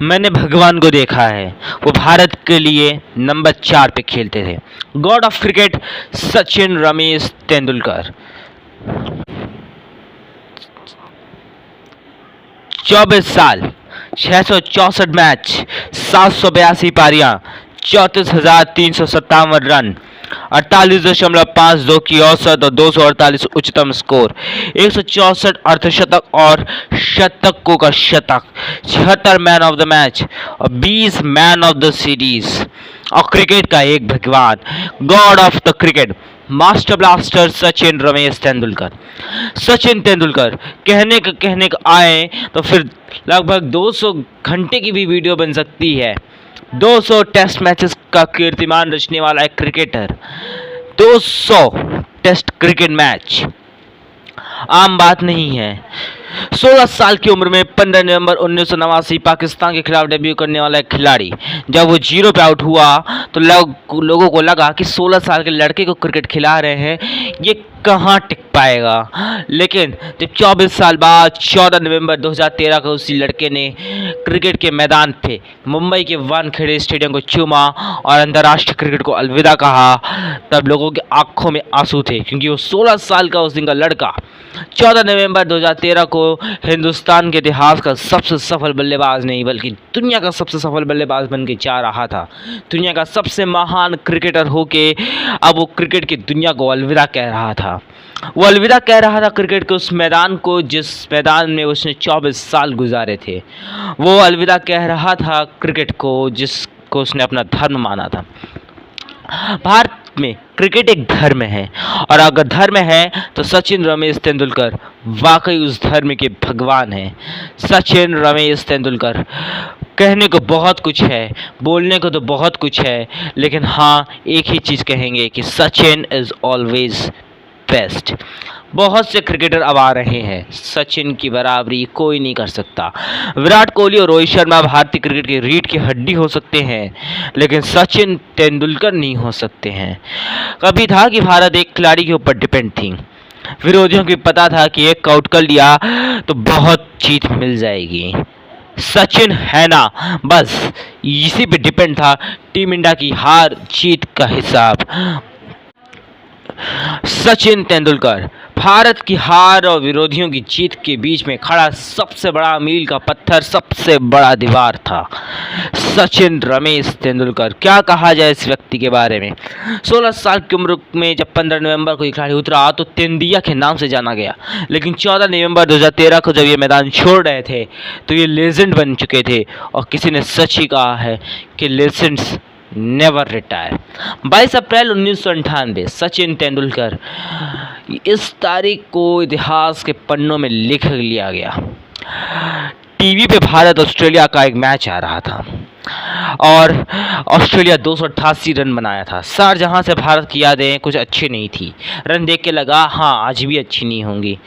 मैंने भगवान को देखा है, वो भारत के लिए नंबर 4 पे खेलते थे। God of cricket Sachin Ramesh Tendulkar. 24 साल, 664 मैच, 782 पारियां, 34,357 रन, 48.52 की औसत और 248 उच्चतम स्कोर, 164 अर्धशतक और शतकों का शतक, 76 मैन ऑफ द मैच और 20 मैन ऑफ द सीरीज। और क्रिकेट का एक भगवान, God of the cricket, master blaster Sachin Ramesh Tendulkar. Sachin Tendulkar कहने का आए तो फिर लगभग 200 घंटे की भी वीडियो बन सकती है। 200 टेस्ट मैचेस का कीर्तिमान रचने वाला एक क्रिकेटर, 200 टेस्ट क्रिकेट मैच आम बात नहीं है। 16 साल की उम्र में 15 नवंबर 1989 पाकिस्तान के खिलाफ डेब्यू करने वाला एक खिलाड़ी, जब वो 0 पे आउट हुआ तो लोगों को लगा कि 16 साल के लड़के को क्रिकेट खिला रहे हैं, ये कहाँ टिक पाएगा। लेकिन जब 24 साल बाद 14 नवंबर 2013 को उसी लड़के ने क्रिकेट के मैदान पे मुंबई के वानखेड़े स्टेडियम को चूमा और अंतर्राष्ट्रीय क्रिकेट को अलविदा कहा, तब लोगों की आंखों में आंसू थे, क्योंकि वो 16 साल का उस दिन का लड़का 14 नवंबर 2013 को हिंदुस्तान के इतिहास का सबसे सफल बल्लेबाज नहीं बल्कि दुनिया का सबसे सफल बल्लेबाज बन के जा रहा था। दुनिया का सबसे महान क्रिकेटर होके अब वो क्रिकेट की दुनिया को अलविदा कह रहा था। वो अलविदा कह रहा था क्रिकेट के उस मैदान को जिस मैदान में उसने 24 साल गुजारे थे। वो अलविदा कह रहा था क्रिकेट को जिसको उसने अपना धर्म माना था। भारत में क्रिकेट एक धर्म है, और अगर धर्म है तो सचिन रमेश तेंदुलकर वाकई उस धर्म के भगवान हैं। सचिन रमेश तेंदुलकर कहने को बहुत कुछ है, बोलने को तो बहुत कुछ है, लेकिन हाँ एक ही चीज़ कहेंगे कि सचिन इज़ ऑलवेज बेस्ट। बहुत से क्रिकेटर अब आ रहे हैं, सचिन की बराबरी कोई नहीं कर सकता। विराट कोहली और रोहित शर्मा भारतीय क्रिकेट की रीढ़ की हड्डी हो सकते हैं, लेकिन सचिन तेंदुलकर नहीं हो सकते हैं। कभी था कि भारत एक खिलाड़ी के ऊपर डिपेंड थी। विरोधियों को पता था कि एक आउट कर लिया तो बहुत जीत मिल जाएगी। सचिन है ना, बस इसी पे डिपेंड था टीम इंडिया की हार जीत का हिसाब। सचिन तेंदुलकर भारत की हार और विरोधियों की जीत के बीच में खड़ा सबसे बड़ा मील का पत्थर, सबसे बड़ा दीवार था। सचिन रमेश तेंदुलकर, क्या कहा जाए इस व्यक्ति के बारे में। 16 साल की उम्र में जब 15 नवंबर को ये खिलाड़ी उतरा तो तेंदिया के नाम से जाना गया, लेकिन 14 नवंबर 2013 को जब ये मैदान छोड़ रहे थे तो ये लेजेंड बन चुके थे, और किसी ने सच ही कहा है कि लेजेंड्स नेवर रिटायर। 22 अप्रैल 1998 सचिन तेंदुलकर, इस तारीख को इतिहास के पन्नों में लिख लिया गया। टीवी पे भारत ऑस्ट्रेलिया का एक मैच आ रहा था और ऑस्ट्रेलिया 288 रन बनाया था। शारजहां से भारत की यादें कुछ अच्छी नहीं थी। रन देख के लगा हाँ आज भी अच्छी नहीं होंगी,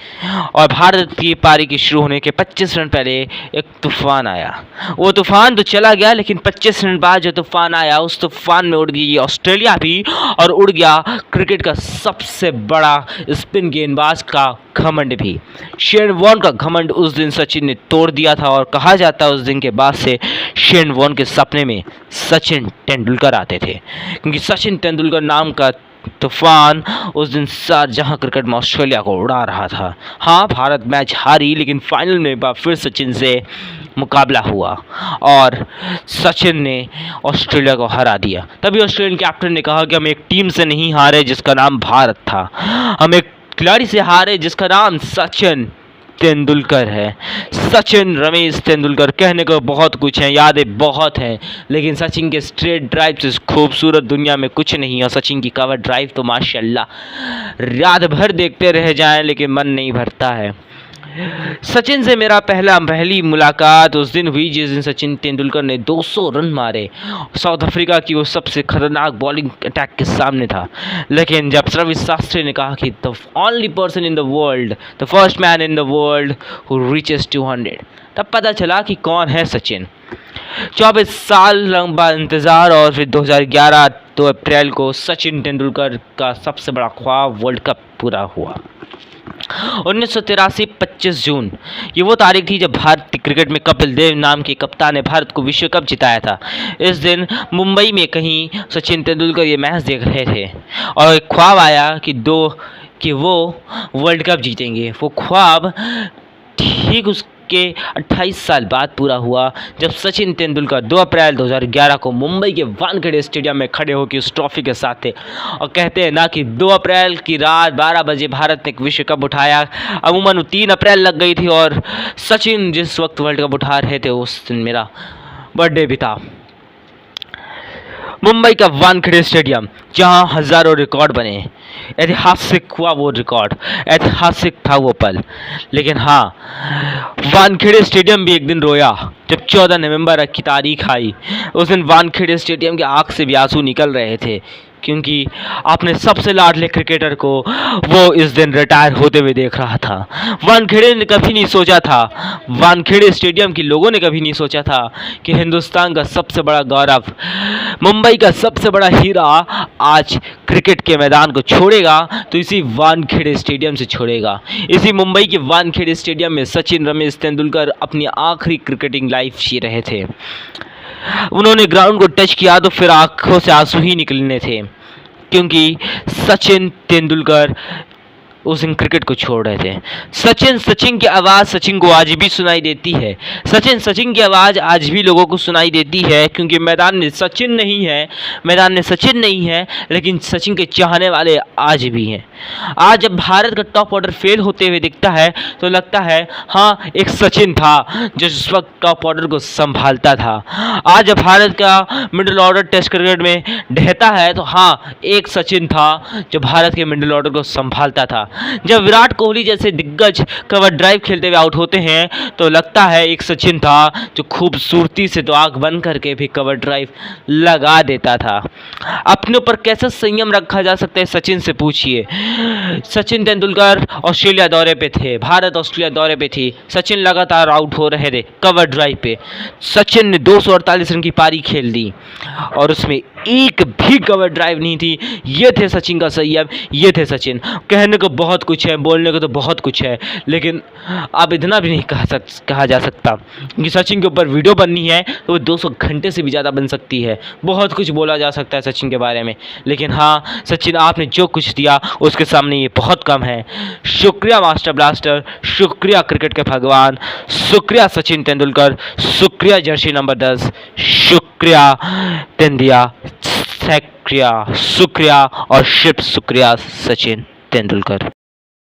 और भारत की पारी की शुरू होने के 25 रन पहले एक तूफान आया। वो तूफान तो चला गया, लेकिन 25 रन बाद जो तूफान आया उस तूफान में उड़ गई ऑस्ट्रेलिया भी, और उड़ गया क्रिकेट का सबसे बड़ा स्पिन गेंदबाज का घमंड भी। शेन वॉर्न का घमंड उस दिन सचिन ने तोड़ दिया था, और कहा जाता है उस दिन के बाद से शेन वॉर्न के सपने में सचिन तेंदुलकर आते थे, क्योंकि सचिन तेंदुलकर नाम का तूफान उस दिन शारजहां क्रिकेट में ऑस्ट्रेलिया को उड़ा रहा था। हाँ भारत मैच हारी, लेकिन फाइनल में एक बार फिर सचिन से मुकाबला हुआ और सचिन ने ऑस्ट्रेलिया को हरा दिया। तभी ऑस्ट्रेलियन कैप्टन ने कहा कि हम एक टीम से नहीं हारे जिसका नाम भारत था, हम एक खिलाड़ी से हारे जिसका नाम सचिन तेंदुलकर है। सचिन रमेश तेंदुलकर, कहने को बहुत कुछ है, यादें बहुत हैं, लेकिन सचिन के स्ट्रेट ड्राइव से खूबसूरत दुनिया में कुछ नहीं। और सचिन की कवर ड्राइव तो माशाल्लाह रात भर देखते रह जाएं, लेकिन मन नहीं भरता है। सचिन से मेरा पहली मुलाकात उस दिन हुई जिस दिन सचिन तेंदुलकर ने 200 रन मारे। साउथ अफ्रीका की वो सबसे खतरनाक बॉलिंग अटैक के सामने था, लेकिन जब रवि शास्त्री ने कहा कि the only person in the world, the first man in the world who reaches 200, तब पता चला कि कौन है सचिन। 24 साल लंबा इंतज़ार, और फिर 2011 2 अप्रैल को सचिन तेंदुलकर का सबसे बड़ा ख्वाब वर्ल्ड कप पूरा हुआ। 1983 25 जून ये वो तारीख थी जब भारतीय क्रिकेट में कपिल देव नाम के कप्तान ने भारत को विश्व कप जिताया था। इस दिन मुंबई में कहीं सचिन तेंदुलकर ये मैच देख रहे थे और एक ख्वाब आया कि वो वर्ल्ड कप जीतेंगे। वो ख्वाब ठीक उसके 28 साल बाद पूरा हुआ जब सचिन तेंदुलकर 2 अप्रैल 2011 को मुंबई के वानखेड़े स्टेडियम में खड़े होकर उस ट्रॉफी के साथ थे और कहते हैं ना कि 2 अप्रैल की रात 12 बजे भारत ने एक विश्व कप उठाया। अमूमन 3 अप्रैल लग गई थी और सचिन जिस वक्त वर्ल्ड कप उठा रहे थे उस दिन मेरा बर्थडे भी था। मुंबई का वानखेड़े स्टेडियम जहां हजारों रिकॉर्ड बने, ऐतिहासिक हुआ वो रिकॉर्ड, ऐतिहासिक था वो पल। लेकिन हाँ, वानखेड़े स्टेडियम भी एक दिन रोया जब 14 नवंबर की तारीख आई। उस दिन वानखेड़े स्टेडियम के आंख से भी आंसू निकल रहे थे क्योंकि आपने सबसे लाडले क्रिकेटर को वो इस दिन रिटायर होते हुए देख रहा था। वानखेड़े ने कभी नहीं सोचा था, वानखेड़े स्टेडियम के लोगों ने कभी नहीं सोचा था कि हिंदुस्तान का सबसे बड़ा गौरव, मुंबई का सबसे बड़ा हीरा आज क्रिकेट के मैदान को छोड़ेगा तो इसी वानखेड़े स्टेडियम से छोड़ेगा। इसी मुंबई के वानखेड़े स्टेडियम में सचिन रमेश तेंदुलकर अपनी आखिरी क्रिकेटिंग लाइफ जी रहे थे। उन्होंने ग्राउंड को टच किया तो फिर आंखों से आंसू ही निकलने थे क्योंकि सचिन तेंदुलकर उस दिन क्रिकेट को छोड़ रहे थे। सचिन की आवाज़ सचिन को आज भी सुनाई देती है। सचिन की आवाज़ आज भी लोगों को सुनाई देती है क्योंकि मैदान में सचिन नहीं है, लेकिन सचिन के चाहने वाले आज भी हैं। आज जब भारत का टॉप ऑर्डर फेल होते हुए दिखता है तो लगता है हाँ, एक सचिन था जो जिस वक्त टॉप ऑर्डर को संभालता था। आज जब भारत का मिडिल ऑर्डर टेस्ट क्रिकेट में ढहता है तो हाँ, एक सचिन था जो भारत के मिडिल ऑर्डर को संभालता था। जब विराट कोहली जैसे दिग्गज कवर ड्राइव खेलते हुए आउट होते हैं तो लगता है एक सचिन था जो खूबसूरती से तो आंख बंद करके भी कवर ड्राइव लगा देता था। अपने ऊपर कैसा संयम रखा जा सकता है, सचिन से पूछिए। सचिन तेंदुलकर ऑस्ट्रेलिया दौरे पे थे, भारत ऑस्ट्रेलिया दौरे पे थी, सचिन लगातार आउट हो रहे थे कवर ड्राइव पे। सचिन ने 248 रन की पारी खेल दी और उसमें एक भी कवर ड्राइव नहीं थी। ये थे सचिन का संयम, ये थे सचिन। कहने को बहुत कुछ है, बोलने को तो बहुत कुछ है, लेकिन अब इतना भी नहीं कहा जा सकता कि सचिन के ऊपर वीडियो बननी है तो वो 200 घंटे से भी ज़्यादा बन सकती है। बहुत कुछ बोला जा सकता है सचिन के बारे में, लेकिन हाँ, सचिन आपने जो कुछ दिया उसके सामने ये बहुत कम है। शुक्रिया मास्टर ब्लास्टर, शुक्रिया क्रिकेट के भगवान, शुक्रिया सचिन तेंदुलकर, शुक्रिया जर्सी नंबर 10, शुक्रिया तेंदिया, शुक्रिया और शिव शुक्रिया सचिन तेंदुलकर।